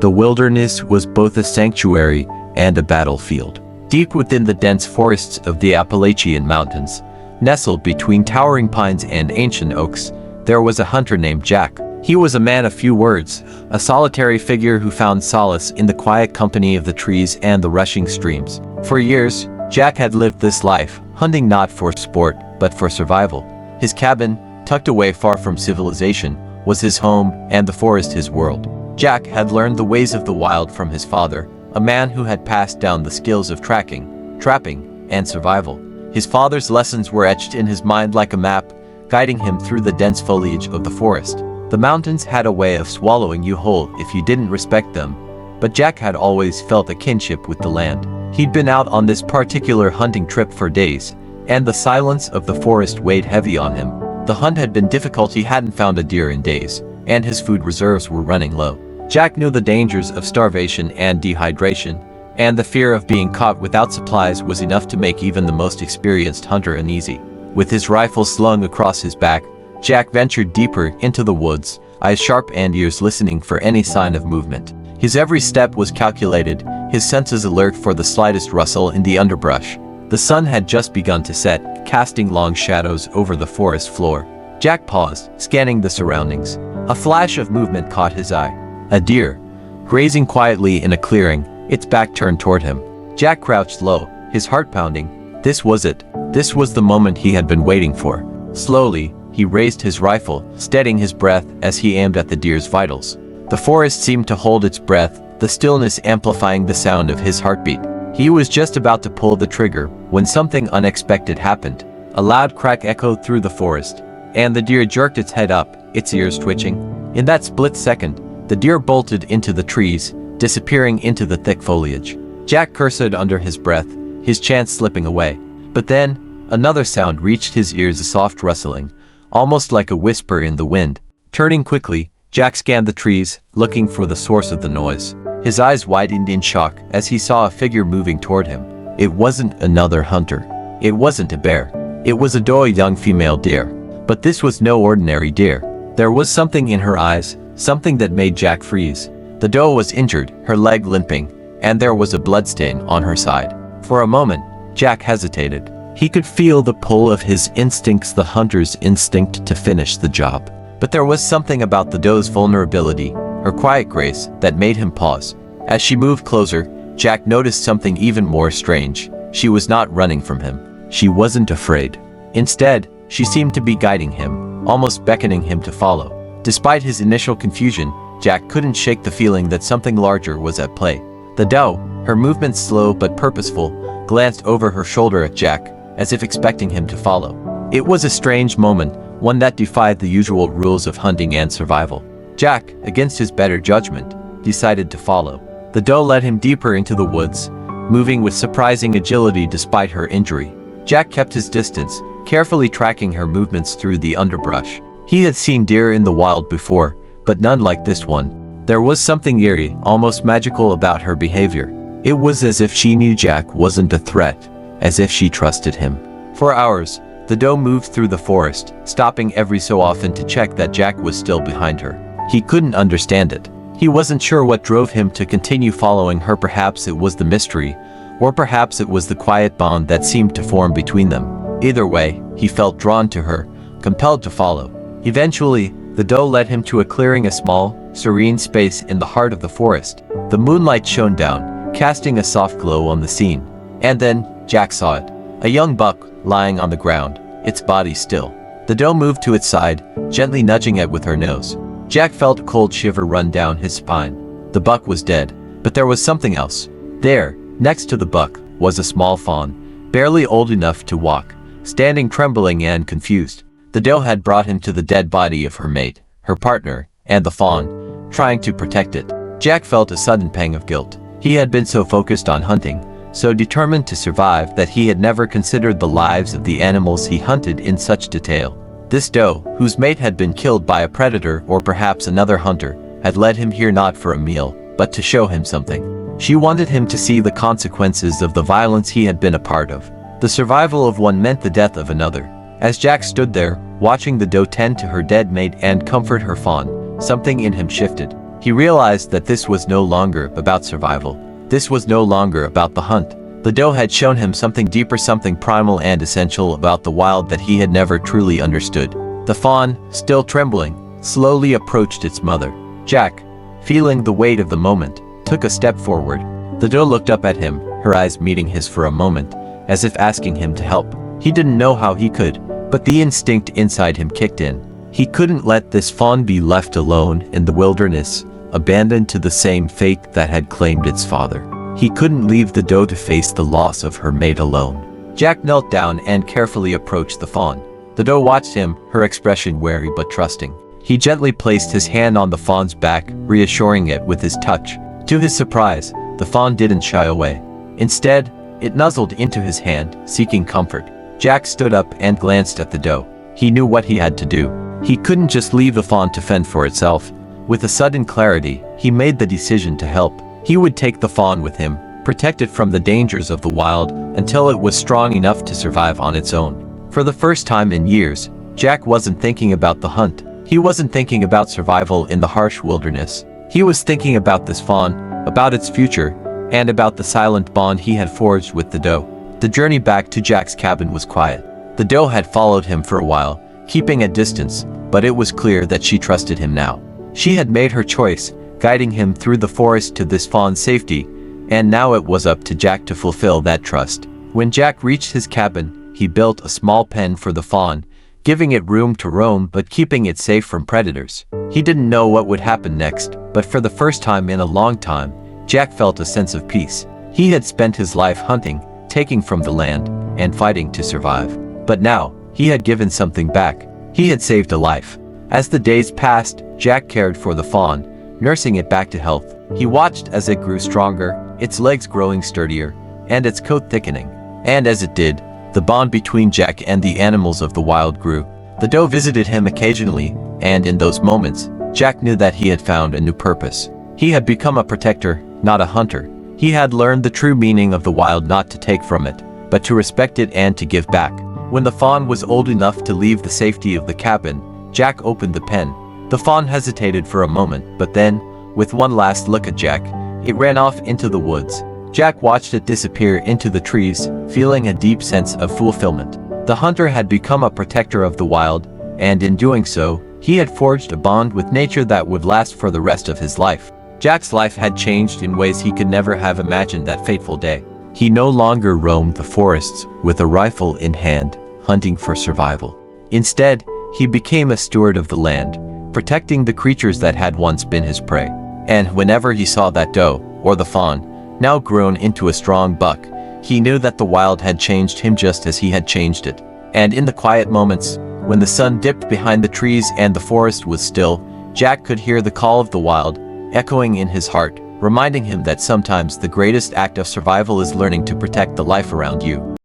The wilderness was both a sanctuary and a battlefield. Deep within the dense forests of the Appalachian Mountains, nestled between towering pines and ancient oaks, there was a hunter named Jack. He was a man of few words, a solitary figure who found solace in the quiet company of the trees and the rushing streams. For years, Jack had lived this life, hunting not for sport, but for survival. His cabin, tucked away far from civilization, was his home and the forest his world. Jack had learned the ways of the wild from his father, a man who had passed down the skills of tracking, trapping, and survival. His father's lessons were etched in his mind like a map, guiding him through the dense foliage of the forest. The mountains had a way of swallowing you whole if you didn't respect them, but Jack had always felt a kinship with the land. He'd been out on this particular hunting trip for days, and the silence of the forest weighed heavy on him. The hunt had been difficult, he hadn't found a deer in days, and his food reserves were running low. Jack knew the dangers of starvation and dehydration, and the fear of being caught without supplies was enough to make even the most experienced hunter uneasy. With his rifle slung across his back, Jack ventured deeper into the woods, eyes sharp and ears listening for any sign of movement. His every step was calculated, his senses alert for the slightest rustle in the underbrush. The sun had just begun to set, casting long shadows over the forest floor. Jack paused, scanning the surroundings. A flash of movement caught his eye. A deer, grazing quietly in a clearing, its back turned toward him. Jack crouched low, his heart pounding. This was it. This was the moment he had been waiting for. Slowly, he raised his rifle, steadying his breath as he aimed at the deer's vitals. The forest seemed to hold its breath, the stillness amplifying the sound of his heartbeat. He was just about to pull the trigger when something unexpected happened. A loud crack echoed through the forest, and the deer jerked its head up, its ears twitching. In that split second, the deer bolted into the trees, disappearing into the thick foliage. Jack cursed under his breath, his chance slipping away. But then, another sound reached his ears, a soft rustling, almost like a whisper in the wind. Turning quickly, Jack scanned the trees, looking for the source of the noise. His eyes widened in shock as he saw a figure moving toward him. It wasn't another hunter. It wasn't a bear. It was a doe, young female deer. But this was no ordinary deer. There was something in her eyes, something that made Jack freeze. The doe was injured, her leg limping, and there was a bloodstain on her side. For a moment, Jack hesitated. He could feel the pull of his instincts, the hunter's instinct to finish the job. But there was something about the doe's vulnerability, her quiet grace, that made him pause. As she moved closer, Jack noticed something even more strange. She was not running from him. She wasn't afraid. Instead, she seemed to be guiding him, almost beckoning him to follow. Despite his initial confusion, Jack couldn't shake the feeling that something larger was at play. The doe, her movements slow but purposeful, glanced over her shoulder at Jack, as if expecting him to follow. It was a strange moment, one that defied the usual rules of hunting and survival. Jack, against his better judgment, decided to follow. The doe led him deeper into the woods, moving with surprising agility despite her injury. Jack kept his distance, carefully tracking her movements through the underbrush. He had seen deer in the wild before, but none like this one. There was something eerie, almost magical about her behavior. It was as if she knew Jack wasn't a threat, as if she trusted him. For hours, the doe moved through the forest, stopping every so often to check that Jack was still behind her. He couldn't understand it. He wasn't sure what drove him to continue following her. Perhaps it was the mystery, or perhaps it was the quiet bond that seemed to form between them. Either way, he felt drawn to her, compelled to follow. Eventually, the doe led him to a clearing, a small, serene space in the heart of the forest. The moonlight shone down, casting a soft glow on the scene. And then, Jack saw it. A young buck, lying on the ground, its body still. The doe moved to its side, gently nudging it with her nose. Jack felt a cold shiver run down his spine. The buck was dead, but there was something else. There, next to the buck, was a small fawn, barely old enough to walk, standing trembling and confused. The doe had brought him to the dead body of her mate, her partner, and the fawn, trying to protect it. Jack felt a sudden pang of guilt. He had been so focused on hunting, so determined to survive, that he had never considered the lives of the animals he hunted in such detail. This doe, whose mate had been killed by a predator or perhaps another hunter, had led him here not for a meal, but to show him something. She wanted him to see the consequences of the violence he had been a part of. The survival of one meant the death of another. As Jack stood there, watching the doe tend to her dead mate and comfort her fawn, something in him shifted. He realized that this was no longer about survival. This was no longer about the hunt. The doe had shown him something deeper, something primal and essential about the wild that he had never truly understood. The fawn, still trembling, slowly approached its mother. Jack, feeling the weight of the moment, took a step forward. The doe looked up at him, her eyes meeting his for a moment, as if asking him to help. He didn't know how he could, but the instinct inside him kicked in. He couldn't let this fawn be left alone in the wilderness, abandoned to the same fate that had claimed its father. He couldn't leave the doe to face the loss of her mate alone. Jack knelt down and carefully approached the fawn. The doe watched him, her expression wary but trusting. He gently placed his hand on the fawn's back, reassuring it with his touch. To his surprise, the fawn didn't shy away. Instead, it nuzzled into his hand, seeking comfort. Jack stood up and glanced at the doe. He knew what he had to do. He couldn't just leave the fawn to fend for itself. With a sudden clarity, he made the decision to help. He would take the fawn with him, protect it from the dangers of the wild, until it was strong enough to survive on its own. For the first time in years, Jack wasn't thinking about the hunt. He wasn't thinking about survival in the harsh wilderness. He was thinking about this fawn, about its future, and about the silent bond he had forged with the doe. The journey back to Jack's cabin was quiet. The doe had followed him for a while, keeping a distance, but it was clear that she trusted him now. She had made her choice, guiding him through the forest to this fawn's safety, and now it was up to Jack to fulfill that trust. When Jack reached his cabin, he built a small pen for the fawn, giving it room to roam but keeping it safe from predators. He didn't know what would happen next, but for the first time in a long time, Jack felt a sense of peace. He had spent his life hunting, taking from the land, and fighting to survive. But now, he had given something back. He had saved a life. As the days passed, Jack cared for the fawn, nursing it back to health. He watched as it grew stronger, its legs growing sturdier, and its coat thickening. And as it did, the bond between Jack and the animals of the wild grew. The doe visited him occasionally, and in those moments, Jack knew that he had found a new purpose. He had become a protector, not a hunter. He had learned the true meaning of the wild, not to take from it, but to respect it and to give back. When the fawn was old enough to leave the safety of the cabin, Jack opened the pen. The fawn hesitated for a moment, but then, with one last look at Jack, it ran off into the woods. Jack watched it disappear into the trees, feeling a deep sense of fulfillment. The hunter had become a protector of the wild, and in doing so, he had forged a bond with nature that would last for the rest of his life. Jack's life had changed in ways he could never have imagined that fateful day. He no longer roamed the forests with a rifle in hand, hunting for survival. Instead, he became a steward of the land, protecting the creatures that had once been his prey. And whenever he saw that doe, or the fawn, now grown into a strong buck, he knew that the wild had changed him just as he had changed it. And in the quiet moments, when the sun dipped behind the trees and the forest was still, Jack could hear the call of the wild, echoing in his heart, reminding him that sometimes the greatest act of survival is learning to protect the life around you.